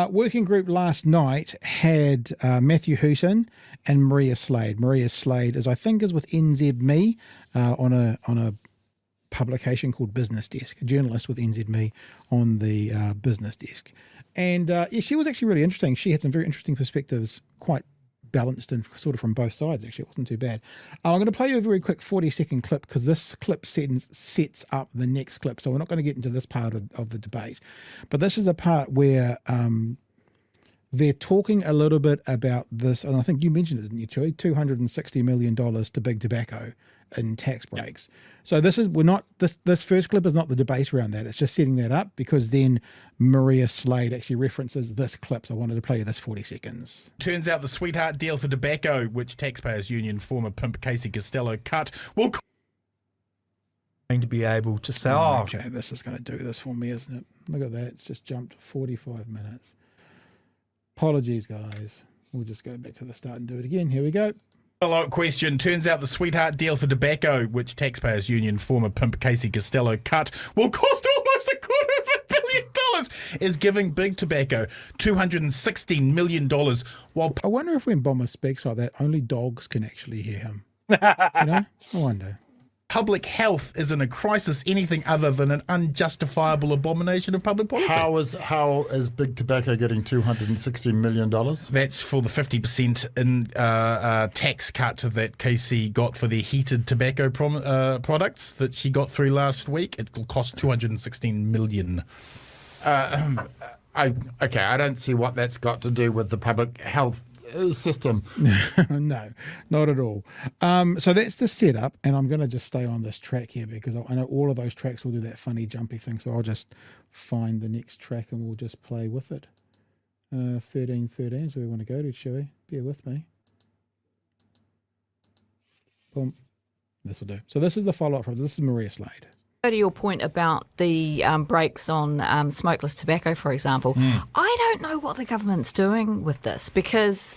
Working group last night had Matthew Hooton and Maria Slade. Maria Slade is with NZME on a publication called Business Desk, a journalist with NZME on the business desk. And she was actually really interesting. She had some very interesting perspectives, quite balanced and sort of from both sides, actually. It wasn't too bad. I'm going to play you a very quick 40-second clip because this clip sets up the next clip. So we're not going to get into this part of the debate. But this is a part where they're talking a little bit about this, and I think you mentioned it, didn't you, Chewy? $260 million to Big Tobacco in tax breaks. Yep. So this first clip is not the debate around that. It's just setting that up because then Maria Slade actually references this clip. So I wanted to play you this 40 seconds. Turns out the sweetheart deal for tobacco, which Taxpayers Union former pimp Casey Costello cut, will going to be able to say, okay, this is going to do this for me, isn't it? Look at that. It's just jumped 45 minutes. Apologies, guys. We'll just go back to the start and do it again. Here we go. Follow-up question. Turns out the sweetheart deal for tobacco, which Taxpayers Union former pimp Casey Costello cut, will cost almost $250 million, is giving Big Tobacco $216 million. While I wonder if when Bomber speaks like that, only dogs can actually hear him. I wonder. Public health is in a crisis, anything other than an unjustifiable abomination of public policy. How is Big Tobacco getting $260 million? That's for the 50% in tax cut that Casey got for the heated tobacco products that she got through last week. It will cost $216 million. I don't see what that's got to do with the public health system. No, not at all. So that's the setup, and I'm going to just stay on this track here because I know all of those tracks will do that funny jumpy thing. So I'll just find the next track and we'll just play with it. 1313 is where we want to go to, shall we? Bear with me. Boom. This will do. So this is the follow-up from this is Maria Slade. To your point about the brakes on smokeless tobacco, for example, I don't know what the government's doing with this because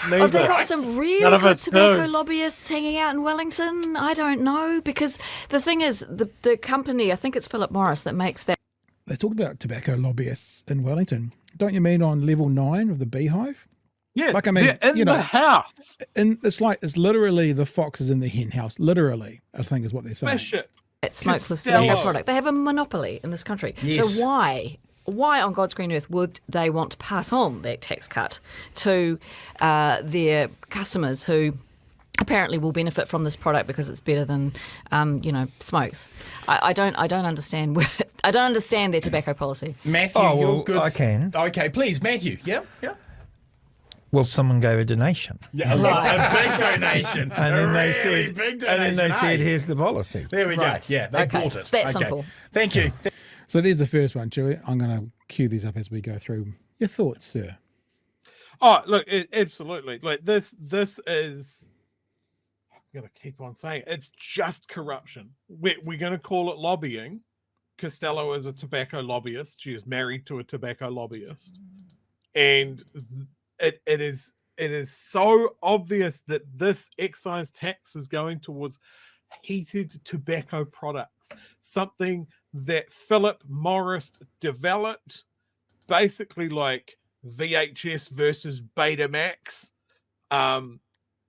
have they got some really good tobacco lobbyists hanging out in Wellington? I don't know because the thing is the company, I think it's Philip Morris that makes that. They talked about tobacco lobbyists in Wellington. Don't you mean on level 9 of the Beehive? Yeah, like I mean, in the house. And it's literally the foxes in the hen house. Literally, I think is what they're saying. It's smokeless tobacco product. They have a monopoly in this country. Yes. So why on God's green earth would they want to pass on that tax cut to their customers who apparently will benefit from this product because it's better than smokes? I don't understand I don't understand their tobacco policy. Matthew, you're good. I can. Okay, please, Matthew. Yeah. Well, someone gave a donation. Yeah, a big donation. And then they said, said, here's the policy. There we go. Yeah, they bought it. That's simple. Thank you. So there's the first one, Chewy. I'm going to cue these up as we go through. Your thoughts, sir? Oh, look, absolutely. Like this is, I'm going to keep on saying it's just corruption. We're going to call it lobbying. Costello is a tobacco lobbyist. She is married to a tobacco lobbyist. And it is so obvious that this excise tax is going towards heated tobacco products, something that Philip Morris developed, basically like VHS versus Betamax. A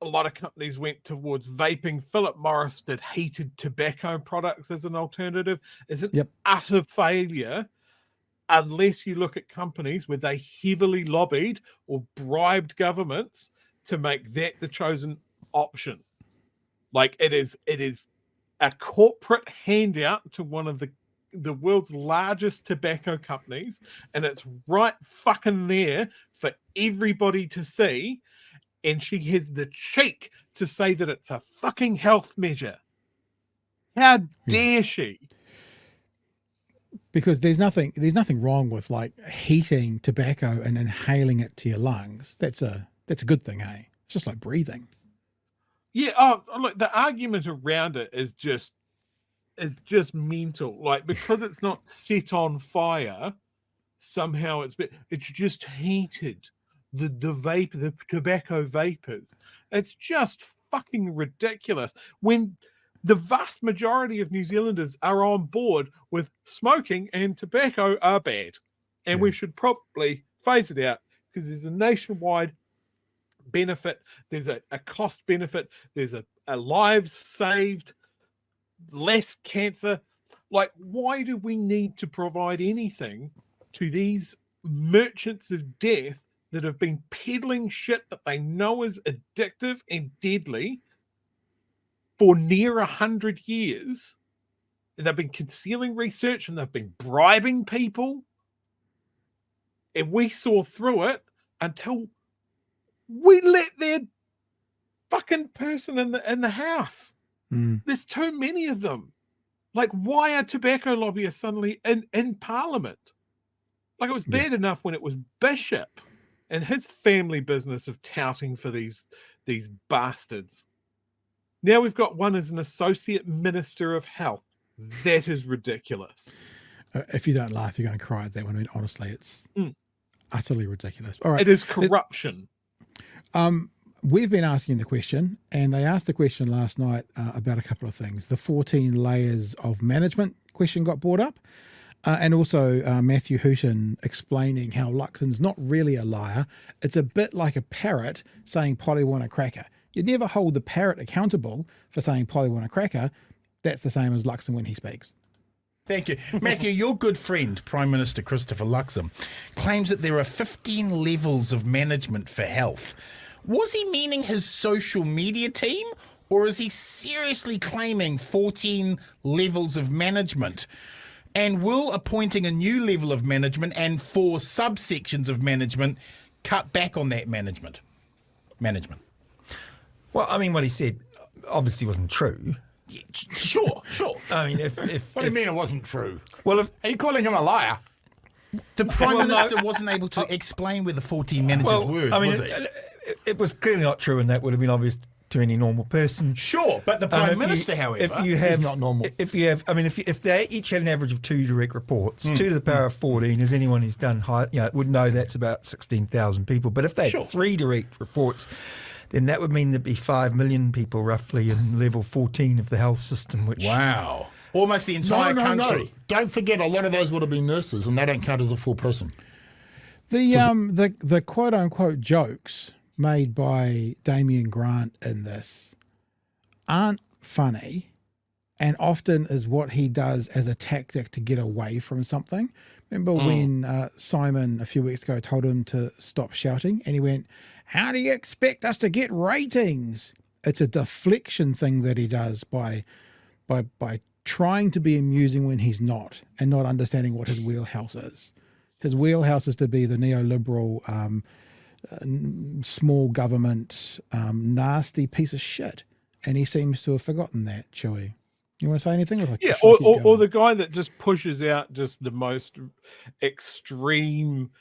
lot of companies went towards vaping. Philip Morris did heated tobacco products as an alternative. Is an utter failure. Unless you look at companies where they heavily lobbied or bribed governments to make that the chosen option. Like it is a corporate handout to one of the world's largest tobacco companies, and it's right fucking there for everybody to see. And she has the cheek to say that it's a fucking health measure. How dare she? Because there's nothing wrong with like heating tobacco and inhaling it to your lungs. That's a good thing, eh? It's just like breathing. Yeah. Oh, look, the argument around it is just mental. Like because it's not set on fire, somehow it's just heated. The vape, the tobacco vapors. It's just fucking ridiculous. When the vast majority of New Zealanders are on board with smoking and tobacco are bad. And we should probably phase it out, because there's a nationwide benefit, there's a cost benefit, there's a lives saved, less cancer. Like, why do we need to provide anything to these merchants of death that have been peddling shit that they know is addictive and deadly for near 100 years? They've been concealing research and they've been bribing people. And we saw through it until we let their fucking person in the house. There's too many of them. Like, why are tobacco lobbyists suddenly in Parliament? Like, it was bad enough when it was Bishop and his family business of touting for these bastards. Now we've got one as an associate minister of health. That is ridiculous. If you don't laugh, you're going to cry at that one. I mean, honestly, it's utterly ridiculous. All right. It is corruption. We've been asking the question, and they asked the question last night about a couple of things. The 14 layers of management question got brought up, and also Matthew Hooton explaining how Luxon's not really a liar. It's a bit like a parrot saying Polly want a cracker. You'd never hold the parrot accountable for saying Polly want a cracker. That's the same as Luxon when he speaks. Thank you. Matthew, your good friend, Prime Minister Christopher Luxon, claims that there are 15 levels of management for health. Was he meaning his social media team, or is he seriously claiming 14 levels of management? And will appointing a new level of management and 4 subsections of management cut back on that management? Well, I mean, what he said obviously wasn't true. Yeah, sure. I mean, if What do you mean it wasn't true? well, Are you calling him a liar? The Prime Minister wasn't able to explain where the 14 managers were, I mean, was he? it was clearly not true, and that would have been obvious to any normal person. Sure, but the Prime Minister, however... If you have, not normal. If you have, I mean, if they each had an average of 2 direct reports, 2 to the power of 14, as anyone who's done high, would know that's about 16,000 people. But if they had 3 direct reports, then that would mean there'd be 5 million people roughly in level 14 of the health system. Which Wow. Almost the entire country. No. Don't forget, a lot of those would have been nurses, and they don't count as a full person. The quote unquote jokes made by Damien Grant in this aren't funny, and often is what he does as a tactic to get away from something. Remember when Simon a few weeks ago told him to stop shouting, and he went, "How do you expect us to get ratings?" It's a deflection thing that he does by trying to be amusing when he's not, and not understanding what his wheelhouse is. His wheelhouse is to be the neoliberal, small government, nasty piece of shit. And he seems to have forgotten that, Chewy. You want to say anything? Or the guy that just pushes out just the most extreme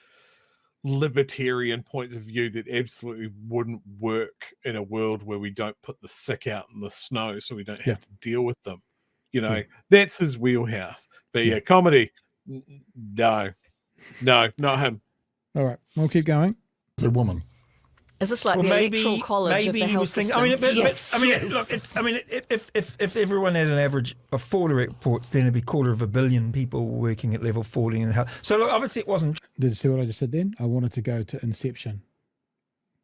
libertarian points of view that absolutely wouldn't work in a world where we don't put the sick out in the snow so we don't have to deal with them. That's his wheelhouse. But comedy, no, not him. All right, we'll keep going. The woman. Is this like the electoral college of the health system? Look, if everyone had an average of 4 direct reports, then it'd be 250 million people working at level 14 in the health. So look, obviously it wasn't. Did you see what I just did then? I wanted to go to Inception.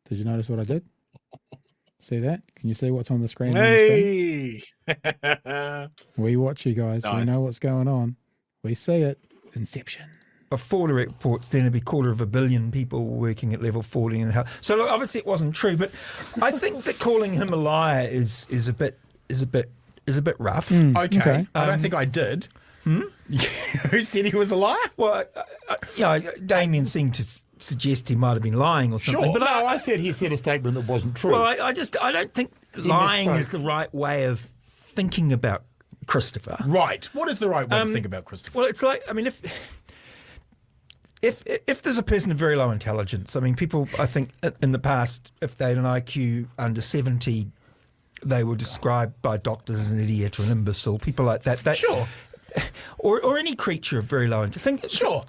Did you notice what I did? See that? Can you see what's on the screen? Hey! We watch you guys. Nice. We know what's going on. We see it. Inception. Of 4 direct reports, then it'd be 250 million people working at level 14 in the health. So look, obviously it wasn't true, but I think that calling him a liar is a bit rough. Okay. I don't think I did. Who said he was a liar? Well, Damien seemed to suggest he might have been lying or something. Sure. But I said he said a statement that wasn't true. Well, I don't think lying is the right way of thinking about Christopher. Right. What is the right way to think about Christopher? Well, it's like, I mean, if there's a person of very low intelligence, I mean, people, I think in the past, if they had an IQ under 70, they were described by doctors as an idiot or an imbecile. People like that. Sure. Or any creature of very low intelligence. Sure.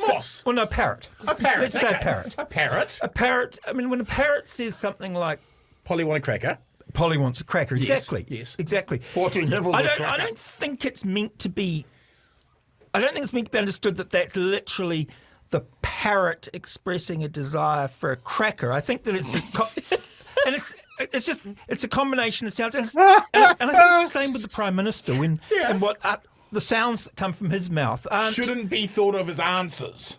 Moss. Well, no, parrot. A parrot. Let's say okay. parrot. A parrot. A parrot. I mean, when a parrot says something like, Polly want a cracker. Polly wants a cracker. Exactly. Yes. Exactly. 14 levels of cracker. I don't think it's meant to be understood that that's literally the parrot expressing a desire for a cracker. I think that it's and it's a combination of sounds, and I think it's the same with the Prime Minister and what the sounds that come from his mouth shouldn't be thought of as answers.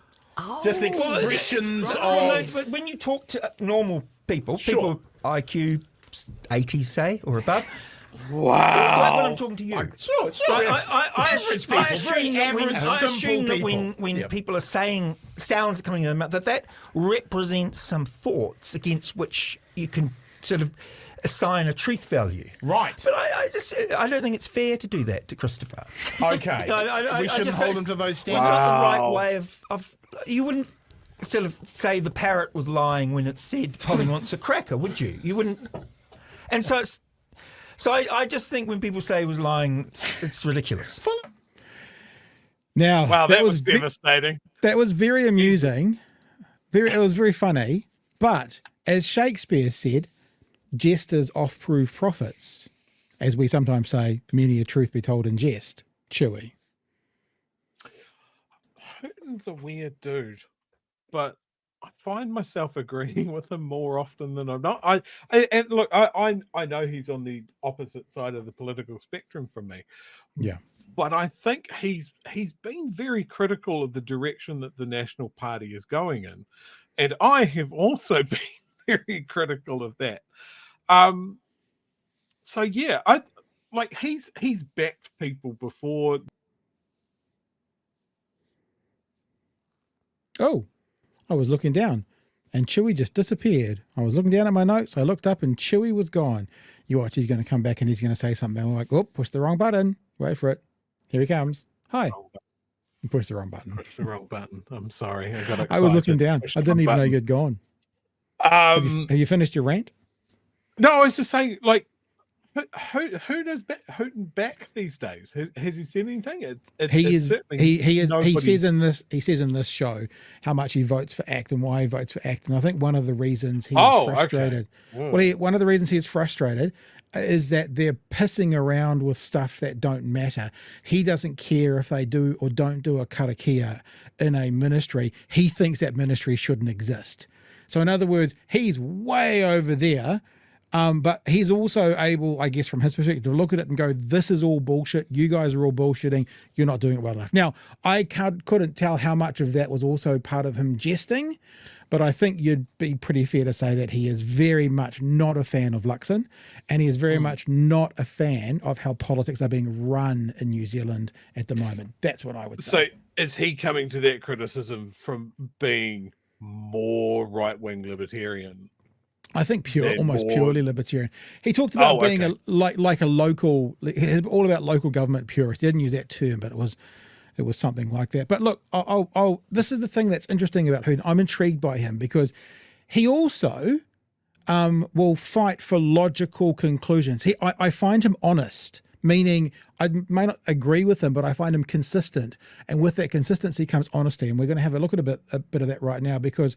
Just expressions of. No, but when you talk to normal people, people IQ 80, say, or above. Wow. Like when I'm talking to you. Sure. I assume that people. when people are saying sounds are coming out of their mouth, that represents some thoughts against which you can sort of assign a truth value. Right. But I don't think it's fair to do that to Christopher. Okay. We shouldn't hold him to those standards. It's not the right way of you wouldn't sort of say the parrot was lying when it said Polly wants a cracker, would you? You wouldn't. And so it's. So I just think when people say he was lying, it's ridiculous. Now, Wow, that was devastating. That was very amusing. It was very funny. But as Shakespeare said, jesters oft prove prophets. As we sometimes say, many a truth be told in jest. Chewy. Hooton's a weird dude, but I find myself agreeing with him more often than I'm not. I know he's on the opposite side of the political spectrum from me. Yeah. But I think he's been very critical of the direction that the National Party is going in. And I have also been very critical of that. So yeah, he's backed people before. Oh, I was looking down and Chewy just disappeared. I was looking down at my notes. I looked up and Chewy was gone. You watch, he's going to come back and he's going to say something. I'm like, oh, push the wrong button. Wait for it. Here he comes. Hi. You pushed the wrong button. Push the wrong button. I'm sorry. I got excited. I was looking down. I didn't even know you'd gone. Have you finished your rant? No, I was just saying, like, who does Hooton back these days? Has he said anything? He says in this show how much he votes for ACT and why he votes for ACT. And I think one of the reasons he is frustrated. Okay. One of the reasons he is frustrated is that they're pissing around with stuff that don't matter. He doesn't care if they do or don't do a karakia in a ministry. He thinks that ministry shouldn't exist. So in other words, he's way over there. But he's also able, I guess, from his perspective, to look at it and go, this is all bullshit. You guys are all bullshitting. You're not doing it well enough. Now, I couldn't tell how much of that was also part of him jesting, but I think you'd be pretty fair to say that he is very much not a fan of Luxon, and he is very much not a fan of how politics are being run in New Zealand at the moment. That's what I would say. So is he coming to that criticism from being more right-wing libertarian? I think almost purely libertarian. He talked about being a local, all about local government purist. He didn't use that term, but it was something like that. But look, this is the thing that's interesting about Hooton. I'm intrigued by him because he also will fight for logical conclusions. I find him honest, meaning I may not agree with him, but I find him consistent. And with that consistency comes honesty. And we're going to have a look at a bit of that right now because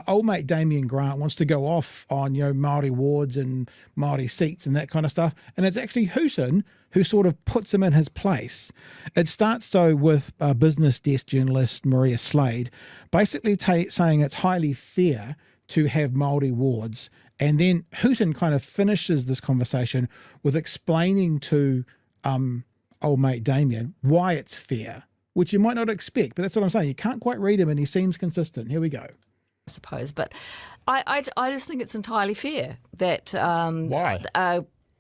old mate Damien Grant wants to go off on, Māori wards and Māori seats and that kind of stuff. And it's actually Hooton who sort of puts him in his place. It starts though with business desk journalist Maria Slade basically saying it's highly fair to have Māori wards. And then Hooton kind of finishes this conversation with explaining to old mate Damien why it's fair, which you might not expect, but that's what I'm saying. You can't quite read him and he seems consistent. Here we go. I suppose, but I just think it's entirely fair that why?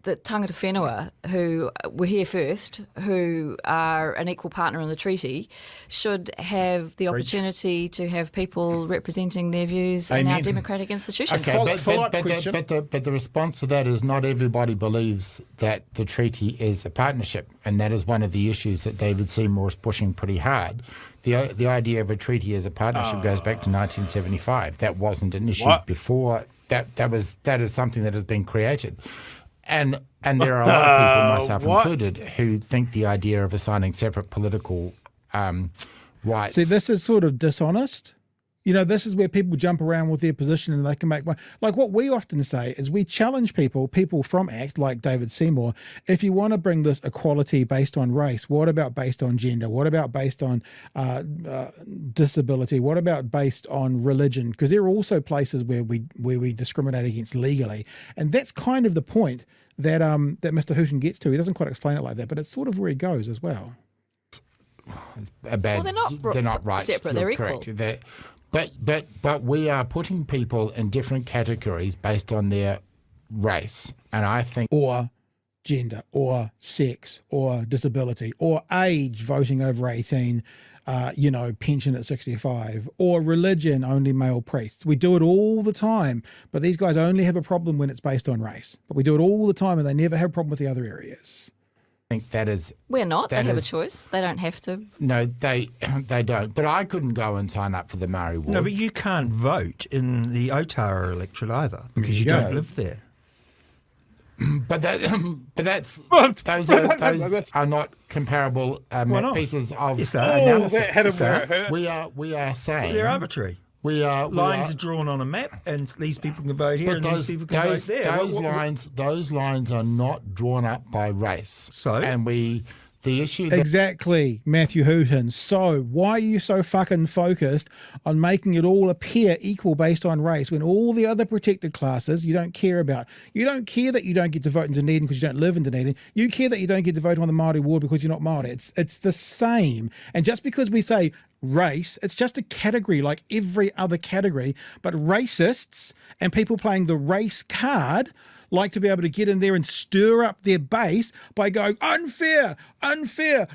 The tangata whenua who were here first, who are an equal partner in the treaty, should have the opportunity to have people representing their views in our democratic institutions. Okay, but the response to that is not everybody believes that the treaty is a partnership, and that is one of the issues that David Seymour is pushing pretty hard. The idea of a treaty as a partnership goes back to 1975. That wasn't an issue before. That is something that has been created. And there are a lot of people, myself included, who think the idea of assigning separate political rights. See, this is sort of dishonest You know, this is where people jump around with their position and they can make one. Like what we often say is we challenge people from ACT, like David Seymour, if you want to bring this equality based on race, what about based on gender? What about based on disability? What about based on religion? Because there are also places where we discriminate against legally. And that's kind of the point that Mr. Hooton gets to. He doesn't quite explain it like that, but it's sort of where he goes as well. Well, they're not right. separate. You're They're correct. equal. But we are putting people in different categories based on their race, and I think Or gender, or sex, or disability, or age, voting over 18, pension at 65, or religion, only male priests. We do it all the time, but these guys only have a problem when it's based on race. But we do it all the time, and they never have a problem with the other areas. I think that is. We're not. They have a is- choice. They don't have to. No, they don't. But I couldn't go and sign up for the Māori ward. No, but you can't vote in the Otara electorate either because you go. don't live there. But that's But- those are not comparable not? pieces of Yes, they are. analysis. that had Yes, him they where are. it hurt. We are saying They're arbitrary. we are Lines are drawn on a map, and these people can vote here, But and these people can vote there. those lines are not drawn up by race. So? and the issue that Exactly, Matthew Hooton. So why are you so fucking focused on making it all appear equal based on race when all the other protected classes you don't care about? You don't care that you don't get to vote in Dunedin because you don't live in Dunedin. You care that you don't get to vote on the Māori ward because you're not Māori. It's the same. And just because we say race, it's just a category like every other category, but racists and people playing the race card like to be able to get in there and stir up their base by going, unfair,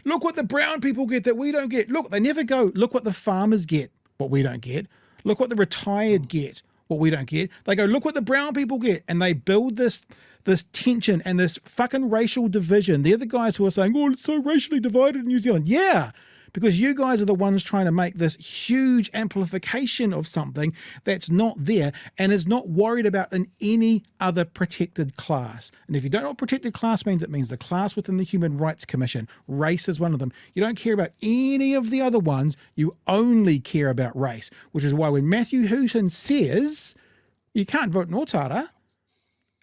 look what the brown people get that we don't get. Look, they never go, look what the farmers get, what we don't get. Look what the retired get, what we don't get. They go, look what the brown people get. And they build this tension and this fucking racial division. They're the guys who are saying, oh, it's so racially divided in New Zealand. Yeah, because you guys are the ones trying to make this huge amplification of something that's not there and is not worried about in any other protected class. And if you don't know what protected class means, it means the class within the Human Rights Commission. Race is one of them. You don't care about any of the other ones. You only care about race, which is why when Matthew Hooton says you can't vote in Otara,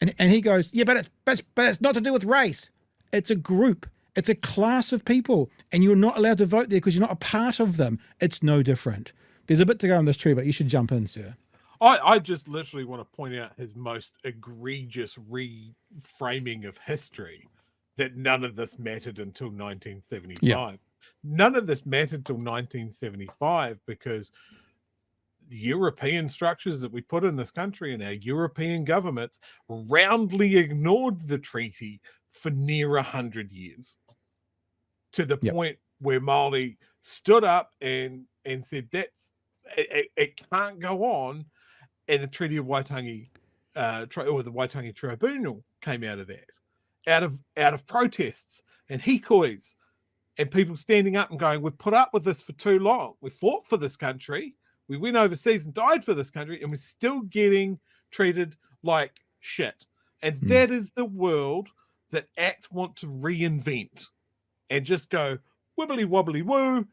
and he goes, yeah, but it's not to do with race. It's a group. It's a class of people, and you're not allowed to vote there because you're not a part of them. It's no different. There's a bit to go on this tree, but you should jump in, sir. I just literally want to point out his most egregious reframing of history, that none of this mattered until 1975. Yeah. None of this mattered till 1975 because the European structures that we put in this country and our European governments roundly ignored the treaty for near 100 years, to the point where Māori stood up and said it can't go on, and the Treaty of Waitangi, or the Waitangi Tribunal came out of that, out of protests and hikois and people standing up and going, we've put up with this for too long. We fought for this country. We went overseas and died for this country, and we're still getting treated like shit. And that is the world that ACT want to reinvent and just go wibbly wobbly woo.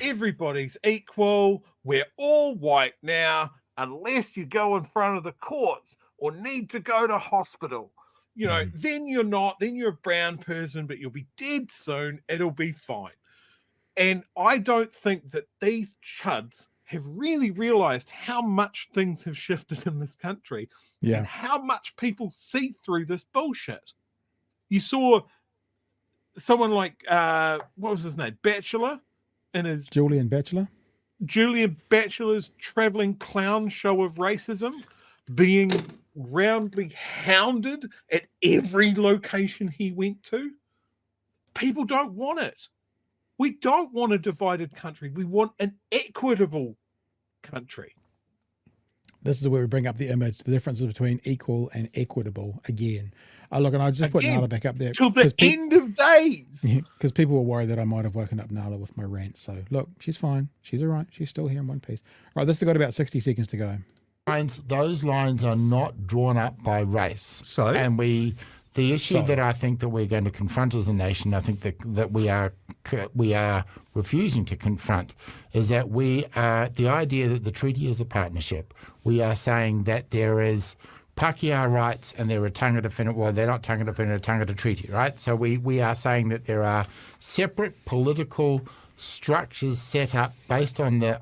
Everybody's equal. We're all white now, unless you go in front of the courts or need to go to hospital. You know, then you're not, then you're a brown person, but you'll be dead soon. It'll be fine. And I don't think that these chuds have really realized how much things have shifted in this country and how much people see through this bullshit. You saw someone like, what was his name? Batchelor in his... Julian Batchelor's traveling clown show of racism being roundly hounded at every location he went to. People don't want it. We don't want a divided country. We want an equitable country. This is where we bring up the image, the differences between equal and equitable again. Look, and I just put Nala back up there. Till the end of days. Because people were worried that I might have woken up Nala with my rant. So, look, she's fine. She's all right. She's still here in one piece. All right, this has got about 60 seconds to go. Those lines are not drawn up by race. So? And The issue So- that I think that we're going to confront as a nation, I think that we are refusing to confront, is that the idea that the treaty is a partnership. We are saying that there is Pākehā rights and there are tangata whenua. Well, they're not tangata whenua, tangata treaty, right? So we are saying that there are separate political structures set up based on your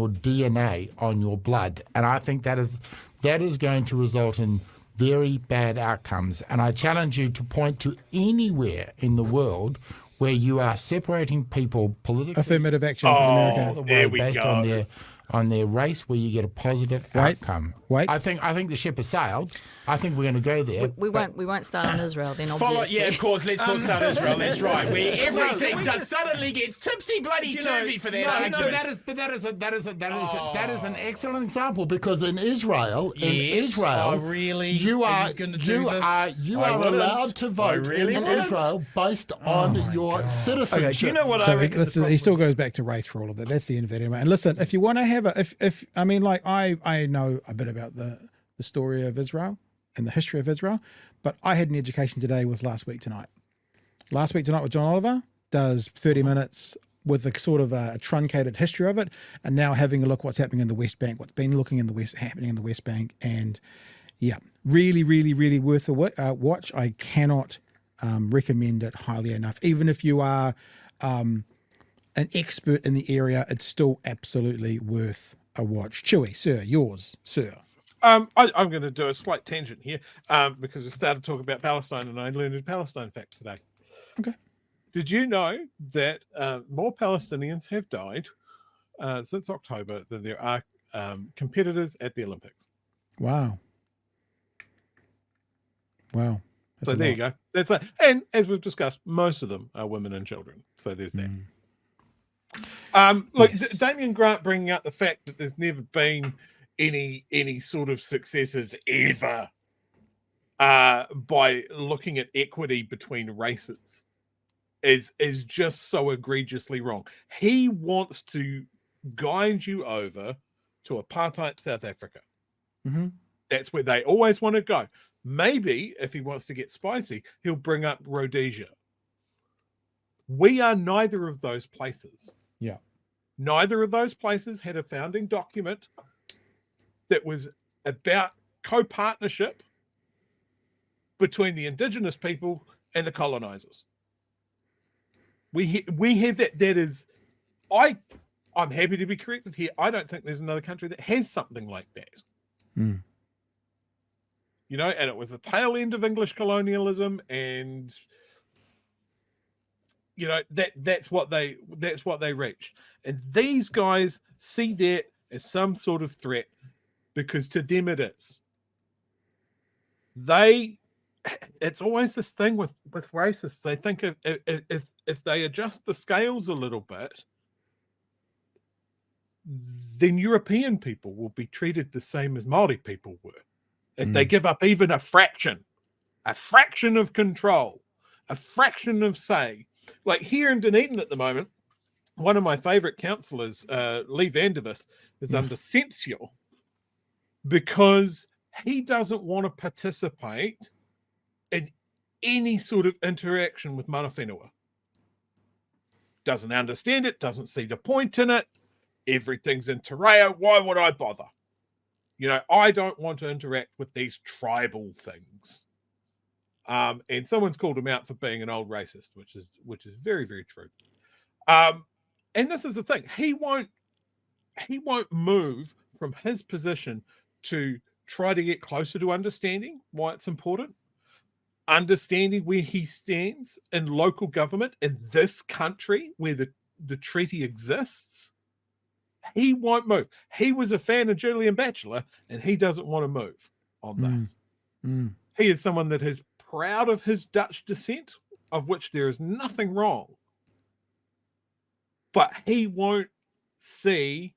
DNA, on your blood, and I think that is going to result in very bad outcomes. And I challenge you to point to anywhere in the world where you are separating people politically. Affirmative action in America. there we based go. on their race, where you get a positive outcome. Wait. I think the ship has sailed. I think we're going to go there. We won't start on Israel then, Follow, obviously. yeah, of course. Let's not start Israel. That's right. Where everything just suddenly gets tipsy bloody turvy for that argument. That is an excellent example, because in Israel, really? you are going to do this? you I are wouldn't. allowed to vote really in wouldn't. Israel based on your citizenship. Okay, do you know what So I reckon? he still goes back to race for all of that. That's the end of it. And listen, if you want to have I know a bit about the story of Israel and the history of Israel, but I had an education today with Last Week Tonight. Last Week Tonight with John Oliver does 30 minutes with a sort of a truncated history of it, and now having a look what's happening in the West Bank, what's been happening in the West Bank, and yeah, really, really, really worth a watch. I cannot recommend it highly enough. Even if you are an expert in the area, it's still absolutely worth a watch. Chewy, sir, yours, sir. I'm going to do a slight tangent here because we started talking about Palestine, and I learned a Palestine fact today. Okay. Did you know that more Palestinians have died since October than there are competitors at the Olympics? Wow. That's So there you go. That's it. And as we've discussed, most of them are women and children. So there's that. Look, Yes. Damien Grant bringing up the fact that there's never been any sort of successes ever by looking at equity between races is just so egregiously wrong. He wants to guide you over to apartheid South Africa. Mm-hmm. That's where they always want to go. Maybe if he wants to get spicy, he'll bring up Rhodesia. We are neither of those places. Yeah. Neither of those places had a founding document that was about co-partnership between the indigenous people and the colonizers. We have that. That is, I'm happy to be corrected here. I don't think there's another country that has something like that. Mm. You know, and it was the tail end of English colonialism, and you know that's what they reached. And these guys see that as some sort of threat, because to them it is. It's always this thing with racists. They think if they adjust the scales a little bit, then European people will be treated the same as Māori people were. If they give up even a fraction of control, a fraction of say. Like here in Dunedin at the moment, one of my favourite councillors, Lee Vandervis, is under censure because he doesn't want to participate in any sort of interaction with mana whenua. Doesn't understand it, doesn't see the point in it. Everything's in te reo. Why would I bother? You know, I don't want to interact with these tribal things. And someone's called him out for being an old racist, which is very, very true. And this is the thing. He won't move from his position to try to get closer to understanding why it's important, understanding where he stands in local government in this country where the treaty exists. He won't move. He was a fan of Julian Batchelor, and he doesn't want to move on this. He is someone that is proud of his Dutch descent, of which there is nothing wrong. But he won't see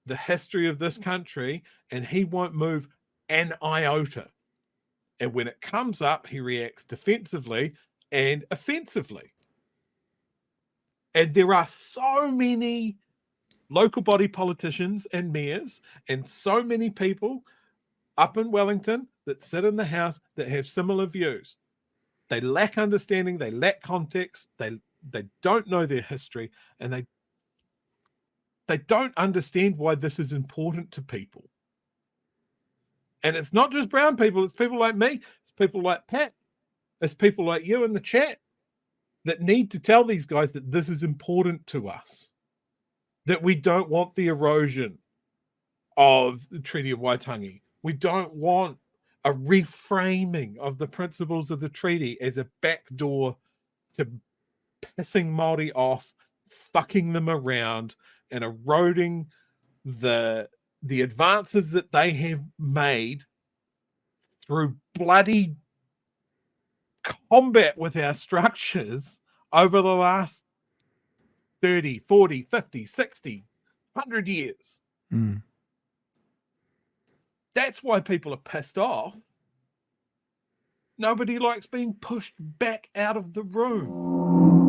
the history of this country, and he won't move an iota. And when it comes up, he reacts defensively and offensively. And there are so many local body politicians and mayors and so many people up in Wellington that sit in the House that have similar views. They lack understanding, they lack context, they don't know their history, and they don't understand why this is important to people. And it's not just brown people, it's people like me, it's people like Pat, it's people like you in the chat that need to tell these guys that this is important to us, that we don't want the erosion of the Treaty of Waitangi. We don't want a reframing of the principles of the treaty as a backdoor to pissing Māori off, fucking them around, and eroding the advances that they have made through bloody combat with our structures over the last 30, 40, 50, 60, 100 years. Mm. That's why people are pissed off. Nobody likes being pushed back out of the room.